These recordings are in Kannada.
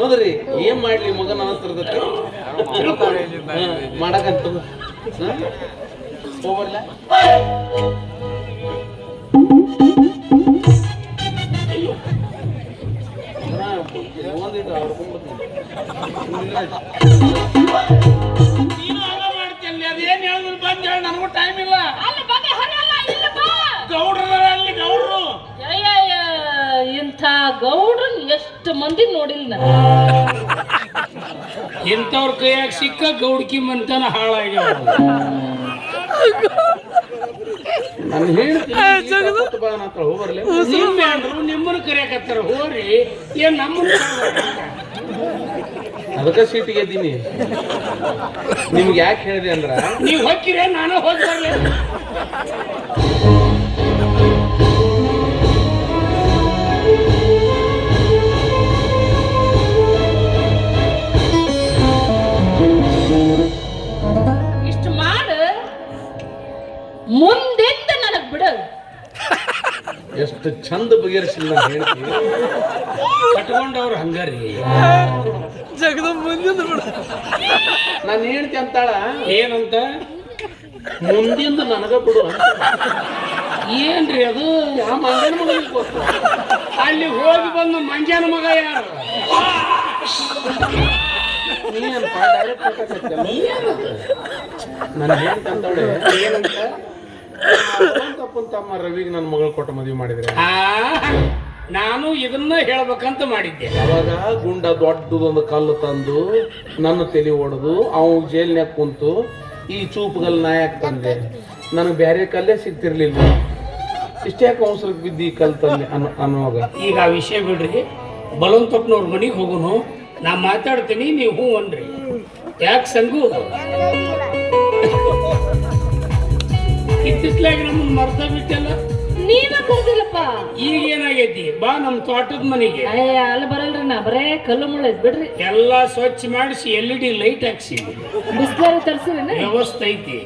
ನೋಡ್ರಿ ಏನ್ ಮಾಡ್ಲಿ ಮಗನ ಹತ್ರದಕ್ಕೆ ಮಾಡಕಂತ ಹೋಗಲ್ಲ ಅದೇನ್ ಹೇಳಿದ್ರು ಬಂದ್ ಹೇಳಿ ನನಗೂ ಟೈಮ್ ಇಲ್ಲ. ಗೌಡ್ರಲ್ಲಿ ಗೌಡ್ರು ಇಂಥ ಗೌಡ್ರು ಎಷ್ಟು ಮಂದಿ ನೋಡಿಲ್ಲ ಇಂಥವ್ರ ಕೈಯಾಗ ಸಿಕ್ಕ ಗೌಡ್ಕಿ ಮಂತನ ಹಾಳಾಗ್ಯಾವ. ನಾನು ಹೇಳ್ತೀನಿ ಹೋಗ್ಬರ್ಲಿ ನಿಮ್ಮನ್ನು ಕರೆಯಕತ್ತಾರ ಹೋಗ್ರಿ ಏನ್ ನಮ್ಮನ್ನು ಅದಕ್ಕೆ ಸೀಟಿಗೆ ಇದ್ದೀನಿ. ನಿಮ್ಗೆ ಯಾಕೆ ಹೇಳಿದೆ ಅಂದ್ರ ನೀವು ಹೋಗ್ತೀರ ನಾನು ಹೋಗಿ ಬರ್ಲಿ. ಇಷ್ಟು ಮಾಡ ಮುಂದೆಂದ ನನಗ್ ಬಿಡ. ಎಷ್ಟು ಚಂದ ಬಗೆಹರಿಸಿಲ್ಲ ಹೇಳ್ತೀವಿ. ಕಟ್ಕೊಂಡವ್ರು ಹಂಗಾರಿ ನಾನು ಹೇಳ್ತಿ ಅಂತಾಳ ಏನಂತ ಮುಂದಿಂದ ನನಗ ಬಿಡು ಅಂತ. ಏನ್ರಿ ಅದು ಆ ಮಂಗನ ಮಗನಿಗೆ ಗೊತ್ತು. ಅಲ್ಲಿ ಹೋಗಿ ಬಂದು ಮಂಜಾನ ಮಗ ಯಾರು? ನೀನಪ್ಪ ಡೈರೆಕ್ಟ್ ನಾನು ಹೇಳ್ತಿ ಅಂತವಳೆ ಏನಂತ ತಮ್ಮ ರವಿಗೆ ನನ್ನ ಮಗಳು ಕೊಟ್ಟು ಮದುವೆ ಮಾಡಿದ್ರೆ ನಾನು ಇದನ್ನ ಹೇಳ್ಬೇಕಂತ ಮಾಡಿದ್ದೆ. ಅವಾಗ ಗುಂಡ ದೊಡ್ಡದೊಂದು ಕಲ್ಲು ತಂದು ನನ್ನ ತಲೆ ಹೊಡೆದು ಅವ್ ಜೈಲ್ನ್ಯಾಗ ಕುಂತು ಈ ಚೂಪುಗಲ್ ನಾಯಕ್ ತಂದೆ ನನಗೆ ಬೇರೆ ಕಲ್ಲೇ ಸಿಗ್ತಿರ್ಲಿಲ್ಲ. ಇಷ್ಟೇ ಕೌನ್ಸಲ್ಗೆ ಬಿದ್ದು ಈ ಕಲ್ ತಂದೆ ಅನ್ನೋವಾಗ ಈಗ ಆ ವಿಷಯ ಬಿಡ್ರಿ. ಬಲವಂತಪ್ಪನವ್ರ ಮನೆಗೆ ಹೋಗೋನು, ನಾ ಮಾತಾಡ್ತೀನಿ, ನೀವು ಹ್ಞೂ ಅನ್ರಿ. ಯಾಕೆ ಸಂಗು ಇತ್ತಿತ್ಲಾಗಿ ನಮ್ಮನ್ನ ಮರ್ತ ಬಿಟ್ಟಲ್ಲ. ನೀವ ಕರ್ದಿಲ್ಲಪ್ಪ. ಈಗ ಏನಾಗೈತಿ ಬಾ ನಮ್ಮ ತೋಟದ ಮನೆಗೆ. ಅಲ್ಲಿ ಬರಲ್ರಿ, ನಾ ಬರೇ ಕಲ್ಲು ಮುಳ್ಳ ಬಿಡ್ರಿ. ಎಲ್ಲಾ ಸ್ವಚ್ಛ ಮಾಡಿಸಿ LED ಲೈಟ್ ಹಾಕ್ಸಿ ಬಿಸ್ಲಾರಿ ತರ್ಸಿರೇನ? ವ್ಯವಸ್ಥೆ ಐತಿ,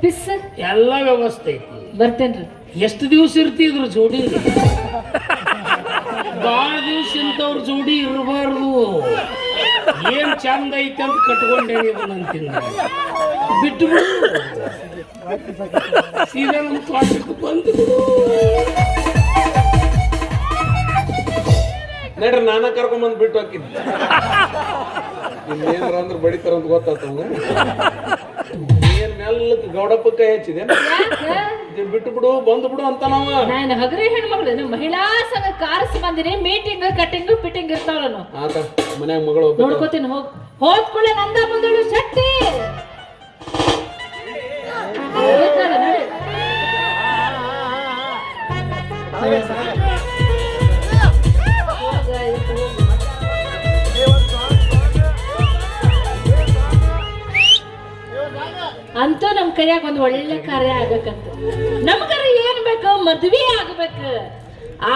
ಬಿಸ್ ಎಲ್ಲಾ ವ್ಯವಸ್ಥೆ ಐತಿ. ಬರ್ತೇನ್ರಿ. ಎಷ್ಟು ದಿವಸ ಇರ್ತಿದ್ರು ಜೋಡಿ? ಬಾಳ ದಿವಸ ಇಂಥವ್ರ ಜೋಡಿ ಇರಬಾರ್ದು. ಏನ್ ಚಂದ ಐತೆ ಅಂತ ಕಟ್ಕೊಂಡೇನಿ ಅಂತೀನಿ. ಬಿಟ್ಟು ಬಿಡು, ಸೀದಾ ನಮ್ಮ ತೋಟಕ್ಕೆ ಬಂದು ನಡ್ರಿ ನಾನ ಕರ್ಕೊಂಬಂದ್ ಬಿಟ್ಟು ಹಾಕಿದ್ದೆ. ಇನ್ನೇನಾರ ಅಂದ್ರೆ ಬಡಿತಾರಂತ ಗೊತ್ತಾತ. ಏನ್ ಮೆಲ್ಲಕ್ಕೆ ಗೌಡಪ್ಪ ಕೈ ಹಚ್ಚಿದೆ ಬಿಟ್ಟು ಬಿಡು ಬಂದು ಬಿಡು ಅಂತ ನಾವ. ನಾನು ಹಗರಿ ಹೆಣ್ಮಗಳು ಮಹಿಳಾ ಸಂಘ ಕಾರ್ಸ್ ಬಂದಿನಿ. ಮೀಟಿಂಗ್ ಕಟ್ಟಿಂಗ್ ಫಿಟ್ಟಿಂಗ್ ಇರ್ತಾವಲ್ಲ. ಆತ ಮನ್ಯಾಗ ಮಗಳು ನೋಡ್ಕೋತೀನಿ. ಹೋದ್ಕೊಳ್ಳೆ ನಂದ ಬಂದಳು ಶಕ್ತಿ. ಅಂತೂ ನಮ್ ಕೈಯಾಗ ಒಂದ್ ಒಳ್ಳೆ ಕಾರ್ಯ ಆಗ್ಬೇಕಂತ. ನಮ್ಗಾರ ಏನ್ ಬೇಕು? ಮದ್ವಿ ಆಗ್ಬೇಕು.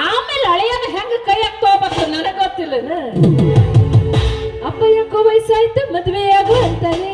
ಆಮೇಲೆ ಹಳೆಯನ ಹೆಂಗ ಕೈಯಾಗ ತಗೋಬೇಕು ನನಗ್ ಗೊತ್ತಿಲ್ಲ. ಅಪ್ಪ ಯಾಕೋ ವಯಸ್ಸಾಯ್ತು ಮದ್ವೆ ಆಗು ಅಂತಾರೆ.